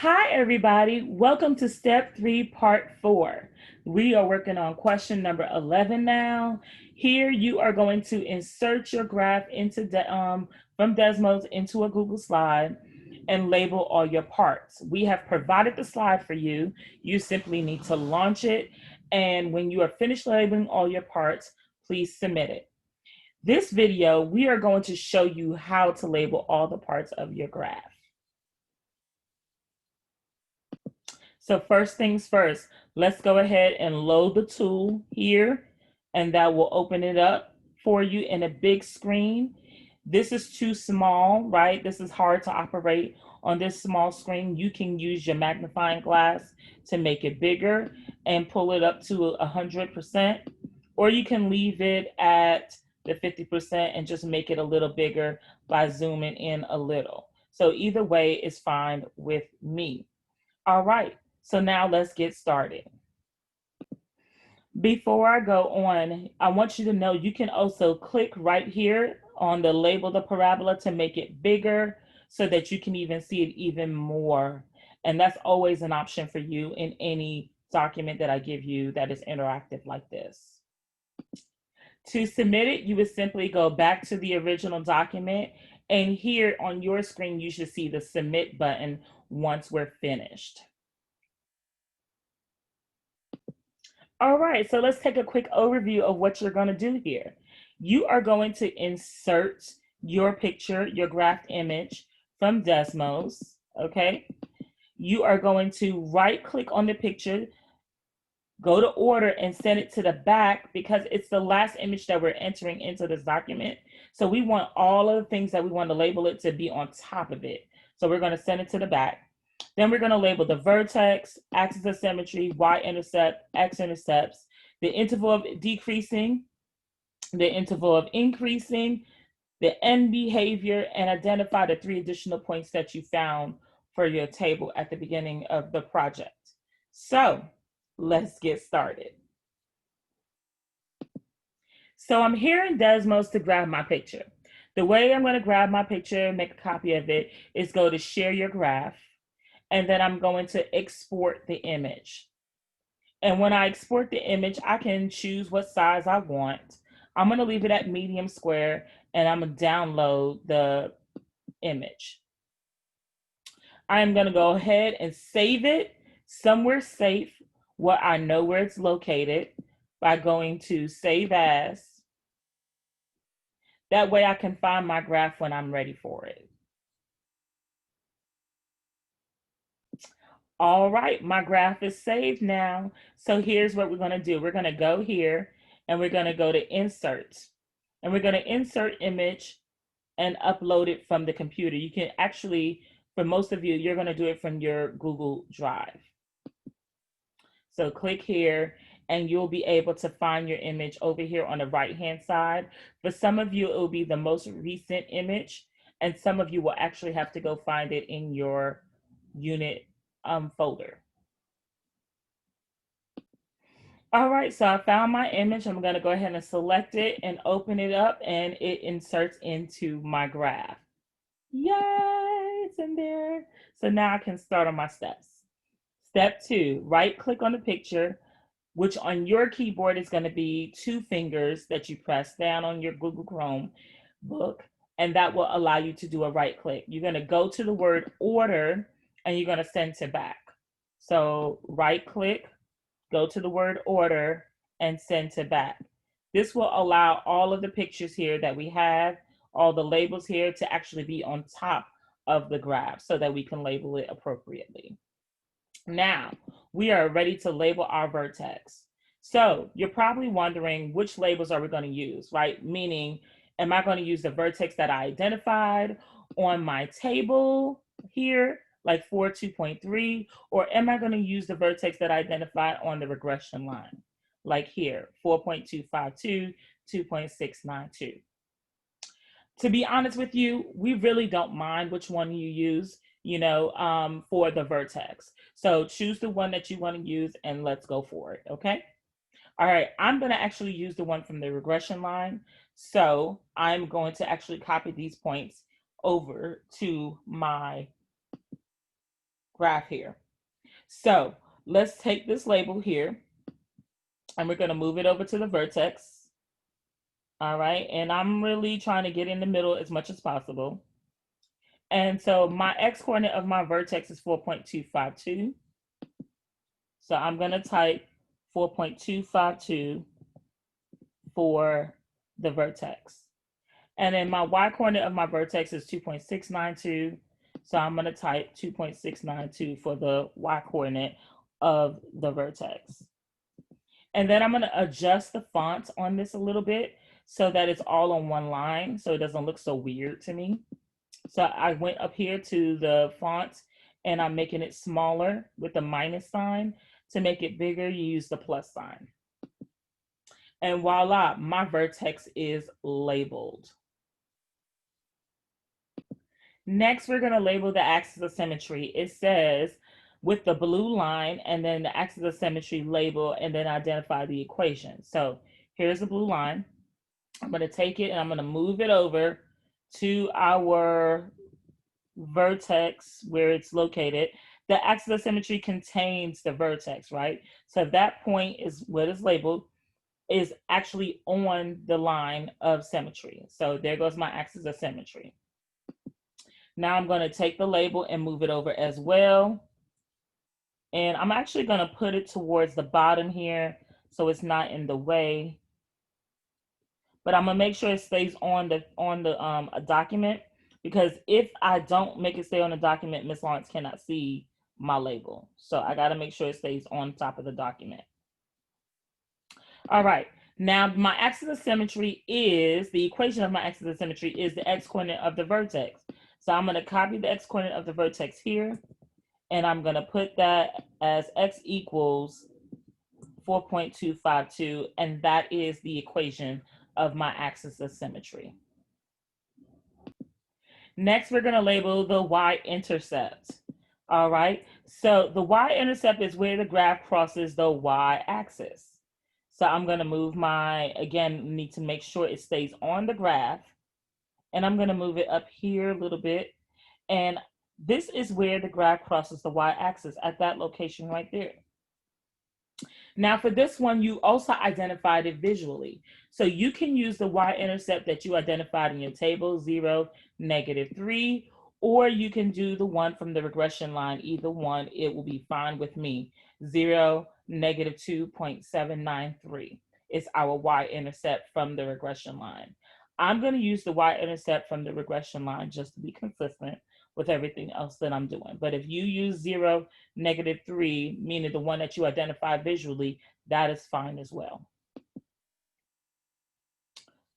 Hi, everybody. Welcome to step 3, part 4. We are working on question number 11 now. Here you are going to insert your graph from Desmos into a Google slide and label all your parts. We have provided the slide for you. You simply need to launch it. And when you are finished labeling all your parts, please submit it. This video, we are going to show you how to label all the parts of your graph. So first things first, let's go ahead and load the tool here, and that will open it up for you in a big screen. This is too small, right? This is hard to operate on this small screen. You can use your magnifying glass to make it bigger and pull it up to 100%, or you can leave it at the 50% and just make it a little bigger by zooming in a little. So either way is fine with me. All right. So now let's get started. Before I go on, I want you to know you can also click right here on the label the parabola to make it bigger so that you can even see it even more. And that's always an option for you in any document that I give you that is interactive like this. To submit it, you would simply go back to the original document, and here on your screen, you should see the submit button once we're finished. All right, so let's take a quick overview of what you're going to do here. You are going to insert your picture, your graph image from Desmos, okay? You are going to right click on the picture, go to order and send it to the back because it's the last image that we're entering into this document. So we want all of the things that we want to label it to be on top of it. So we're going to send it to the back. Then we're going to label the vertex, axis of symmetry, y-intercept, x-intercepts, the interval of decreasing, the interval of increasing, the end behavior, and identify the 3 additional points that you found for your table at the beginning of the project. So let's get started. So I'm here in Desmos to grab my picture. The way I'm going to grab my picture, make a copy of it, is go to share your graph, and then I'm going to export the image. And when I export the image, I can choose what size I want. I'm going to leave it at medium square, and I'm going to download the image. I'm going to go ahead and save it somewhere safe where I know where it's located by going to Save As. That way I can find my graph when I'm ready for it. All right, my graph is saved now. So here's what we're going to do. We're going to go here and we're going to go to Insert. And we're going to insert image and upload it from the computer. You can actually, for most of you, you're going to do it from your Google Drive. So click here and you'll be able to find your image over here on the right-hand side. For some of you, it will be the most recent image, and some of you will actually have to go find it in your unit folder. All right, so I found my image. I'm gonna go ahead and select it and open it up, and it inserts into my graph. Yay, it's in there. So now I can start on my steps. Step 2, right click on the picture, which on your keyboard is gonna be 2 fingers that you press down on your Google Chrome book, and that will allow you to do a right click. You're gonna go to the word order, and you're gonna send to back. So right click, go to the word order, and send to back. This will allow all of the pictures here that we have, all the labels here, to actually be on top of the graph so that we can label it appropriately. Now, we are ready to label our vertex. So you're probably wondering which labels are we going to use, right? Meaning, am I going to use the vertex that I identified on my table here, like 4, 2.3, or am I going to use the vertex that I identified on the regression line, like here, 4.252, 2.692? To be honest with you, we really don't mind which one you use, for the vertex. So choose the one that you want to use and let's go for it, okay? All right, I'm going to actually use the one from the regression line. So I'm going to actually copy these points over to my graph here. So let's take this label here and we're going to move it over to the vertex. All right. And I'm really trying to get in the middle as much as possible. And so my x coordinate of my vertex is 4.252. So I'm going to type 4.252 for the vertex. And then my y coordinate of my vertex is 2.692. So I'm going to type 2.692 for the y coordinate of the vertex. And then I'm going to adjust the font on this a little bit so that it's all on one line so it doesn't look so weird to me. So I went up here to the font and I'm making it smaller with the minus sign. To make it bigger, you use the plus sign. And voila, my vertex is labeled. Next, we're going to label the axis of symmetry. It says with the blue line and then the axis of symmetry label and then identify the equation. So here's the blue line. I'm going to take it and I'm going to move it over to our vertex where it's located. The axis of symmetry contains the vertex, right? So that point is what is labeled is actually on the line of symmetry. So there goes my axis of symmetry. Now I'm going to take the label and move it over as well. And I'm actually going to put it towards the bottom here so it's not in the way. But I'm going to make sure it stays on the document, because if I don't make it stay on the document, Miss Lawrence cannot see my label. So I got to make sure it stays on top of the document. All right. Now my axis of symmetry is, the equation of my axis of symmetry is the x coordinate of the vertex. So I'm going to copy the x coordinate of the vertex here, and I'm going to put that as x equals 4.252, and that is the equation of my axis of symmetry. Next, we're going to label the y-intercept. All right, so the y-intercept is where the graph crosses the y-axis. So I'm going to move my, again, need to make sure it stays on the graph. And I'm going to move it up here a little bit. And this is where the graph crosses the y-axis, at that location right there. Now for this one, you also identified it visually. So you can use the y-intercept that you identified in your table, 0, -3, or you can do the one from the regression line. Either one, it will be fine with me. 0, -2.793 is our y-intercept from the regression line. I'm going to use the y-intercept from the regression line just to be consistent with everything else that I'm doing. But if you use 0, -3, meaning the one that you identify visually, that is fine as well.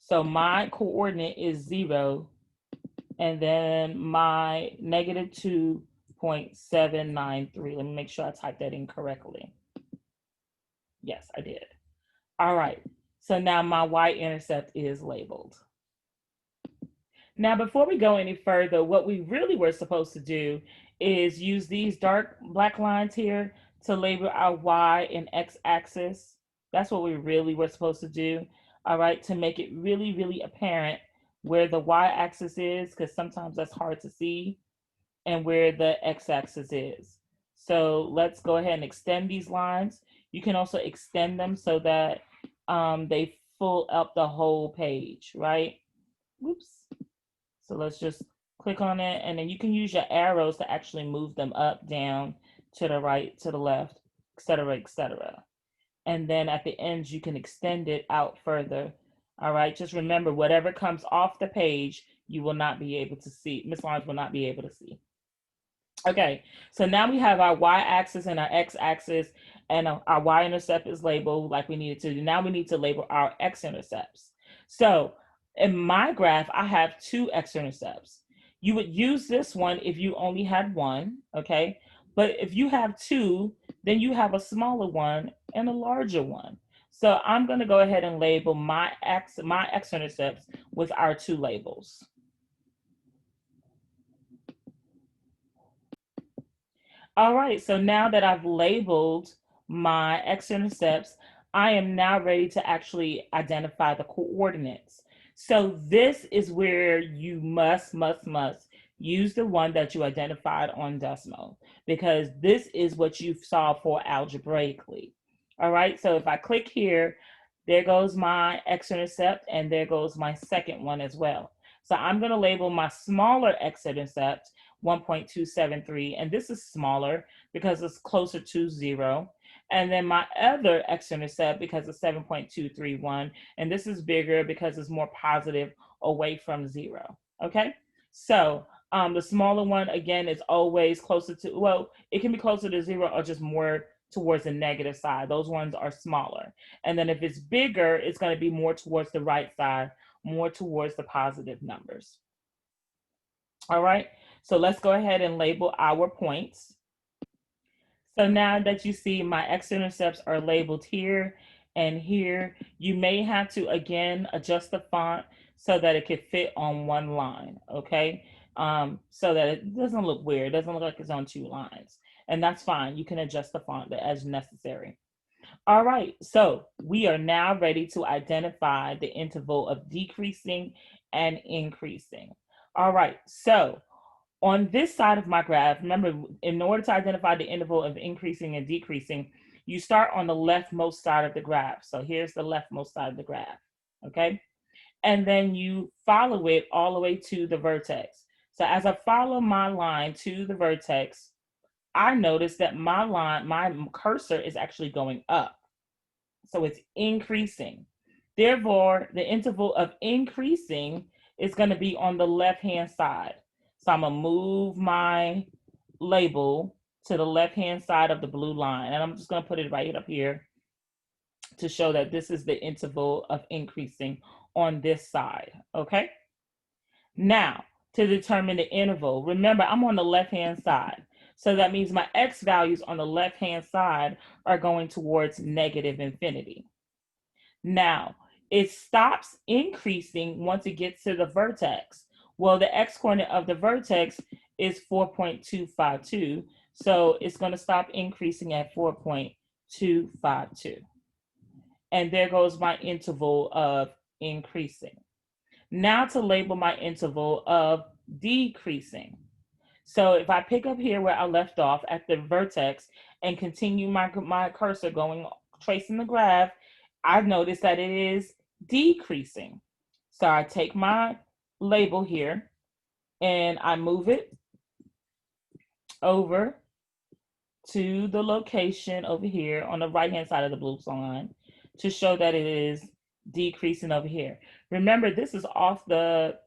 So my coordinate is 0, and then my -2.793. Let me make sure I typed that in correctly. Yes, I did. All right, so now my y-intercept is labeled. Now, before we go any further, what we really were supposed to do is use these dark black lines here to label our y and x axis. That's what we really were supposed to do, all right, to make it really, really apparent where the y axis is, because sometimes that's hard to see, and where the x axis is. So let's go ahead and extend these lines. You can also extend them so that they fill up the whole page, right? Whoops. So let's just click on it, and then you can use your arrows to actually move them up, down, to the right, to the left, etc., etc. And then at the ends, you can extend it out further. All right, just remember, whatever comes off the page, you will not be able to see. Miss Lawrence will not be able to see. Okay, so now we have our y-axis and our x-axis, and our y-intercept is labeled like we needed to. Now we need to label our x-intercepts. So in my graph, I have 2 x-intercepts. You would use this one if you only had 1, okay? But if you have 2, then you have a smaller one and a larger one. So I'm going to go ahead and label my x-intercepts with our 2 labels. All right, so now that I've labeled my x-intercepts, I am now ready to actually identify the coordinates. So this is where you must use the one that you identified on decimal because this is what you saw for algebraically. All right, so if I click here, there goes my x-intercept and there goes my second one as well. So I'm going to label my smaller x-intercept 1.273, and this is smaller because it's closer to 0. And then my other x-intercept because it's 7.231, and this is bigger because it's more positive away from 0. Okay, so the smaller one, again, is always closer to, well, it can be closer to 0 or just more towards the negative side. Those ones are smaller. And then if it's bigger, it's going to be more towards the right side, more towards the positive numbers. All right, so let's go ahead and label our points. So now that you see my x-intercepts are labeled here and here, you may have to, again, adjust the font so that it could fit on one line, okay? So that it doesn't look weird. It doesn't look like it's on two lines. And that's fine. You can adjust the font as necessary. All right, so we are now ready to identify the interval of decreasing and increasing. All right, so on this side of my graph, remember, in order to identify the interval of increasing and decreasing, you start on the leftmost side of the graph. So here's the leftmost side of the graph, okay? And then you follow it all the way to the vertex. So as I follow my line to the vertex, I notice that my cursor is actually going up. So it's increasing. Therefore, the interval of increasing is going to be on the left-hand side. So I'm going to move my label to the left-hand side of the blue line. And I'm just going to put it right up here to show that this is the interval of increasing on this side. Okay? Now, to determine the interval, remember I'm on the left-hand side. So that means my x values on the left-hand side are going towards negative infinity. Now, it stops increasing once it gets to the vertex. Well, the x-coordinate of the vertex is 4.252, so it's going to stop increasing at 4.252. And there goes my interval of increasing. Now to label my interval of decreasing. So if I pick up here where I left off at the vertex and continue my cursor going, tracing the graph, I've noticed that it is decreasing. So I take my label here and I move it over to the location over here on the right-hand side of the blue line to show that it is decreasing over here. Remember, this is off the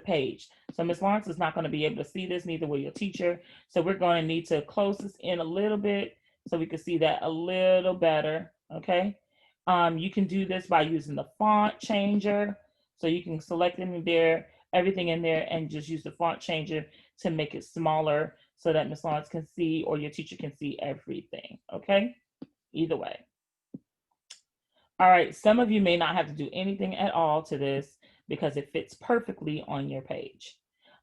page. So Ms. Lawrence is not going to be able to see this, neither will your teacher. So we're going to need to close this in a little bit so we can see that a little better. Okay. You can do this by using the font changer. So you can select in there, everything in there, and just use the font changer to make it smaller so that Ms. Lawrence can see or your teacher can see everything. Okay. Either way. All right, some of you may not have to do anything at all to this because it fits perfectly on your page.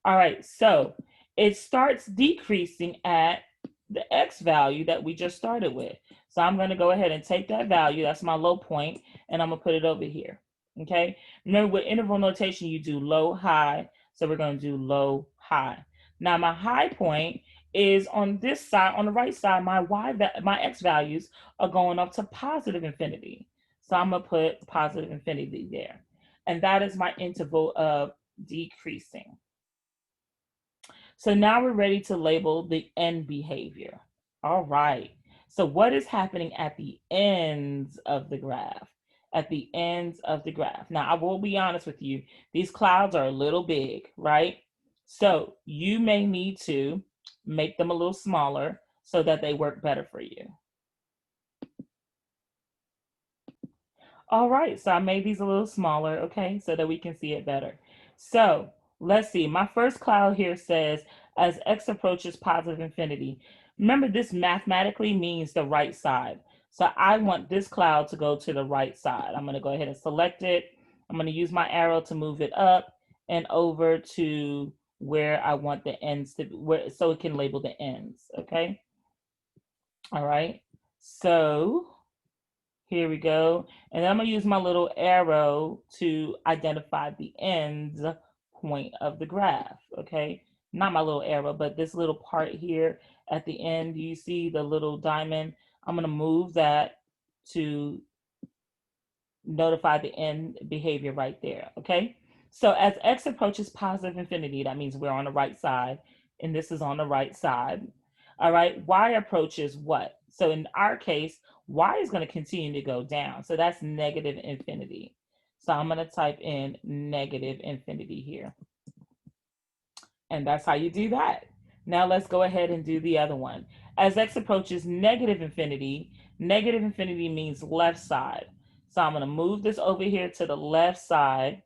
All right, so it starts decreasing at the x value that we just started with. So I'm going to go ahead and take that value, that's my low point, and I'm going to put it over here. Okay, remember with interval notation, you do low, high. So we're going to do low, high. Now my high point is on this side, on the right side, my x values are going up to positive infinity. So I'm going to put positive infinity there. And that is my interval of decreasing. So now we're ready to label the end behavior. All right. So what is happening at the ends of the graph? At the ends of the graph. Now, I will be honest with you. These clouds are a little big, right? So you may need to make them a little smaller so that they work better for you. All right, so I made these a little smaller, okay, so that we can see it better. So let's see, my first cloud here says, as x approaches positive infinity. Remember, this mathematically means the right side. So I want this cloud to go to the right side. I'm gonna go ahead and select it. I'm gonna use my arrow to move it up and over to where I want the ends to be, so it can label the ends, okay? All right, so here we go. And then I'm gonna use my little arrow to identify the end point of the graph, okay? not my little arrow, but this little part here at the end, you see the little diamond. I'm going to move that to notify the end behavior right there. Okay. So as x approaches positive infinity, that means we're on the right side, and this is on the right side. All right. Y approaches what? So in our case, y is going to continue to go down. So that's negative infinity. So I'm going to type in negative infinity here. And that's how you do that. Now let's go ahead and do the other one. As x approaches negative infinity means left side. So I'm going to move this over here to the left side.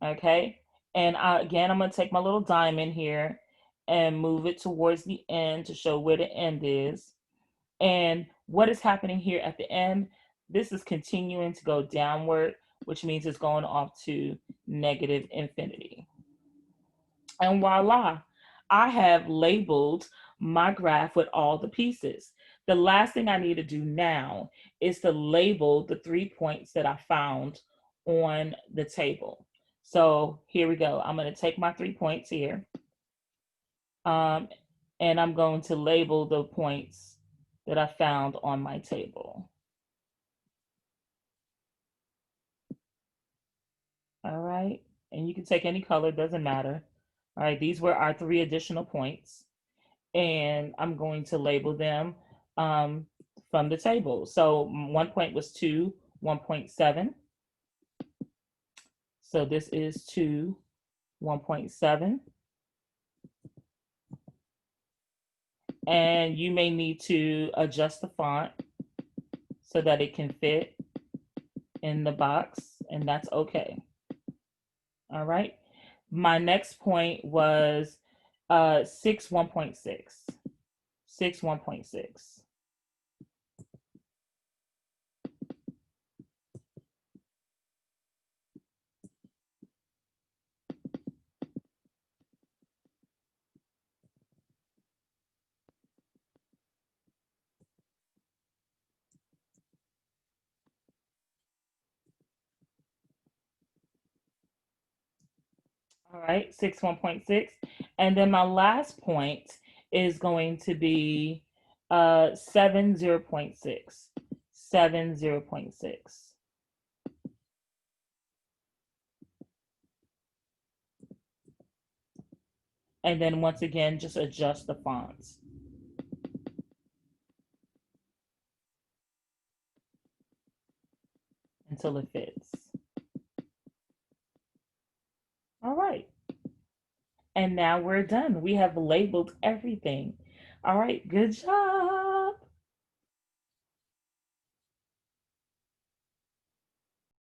Okay. And again, I'm going to take my little diamond here and move it towards the end to show where the end is. And what is happening here at the end? This is continuing to go downward, which means it's going off to negative infinity. And voila, I have labeled my graph with all the pieces. The last thing I need to do now is to label the 3 points that I found on the table. So here we go. I'm going to take my 3 points here, um, and I'm going to label the points that I found on my table. All right. And you can take any color, doesn't matter. All right. These were our 3 additional points, and I'm going to label them um, from the table. So 1 point was 2, 1.7. So this is 2, 1.7. And you may need to adjust the font so that it can fit in the box, and that's okay. All right. My next point was 6, 1.6. 6, 1.6. All right, 6, 1.6. And then my last point is going to be 7, 0.6. 7, 0.6. And then once again, just adjust the fonts until it fits. All right. And now we're done. We have labeled everything. All right, good job.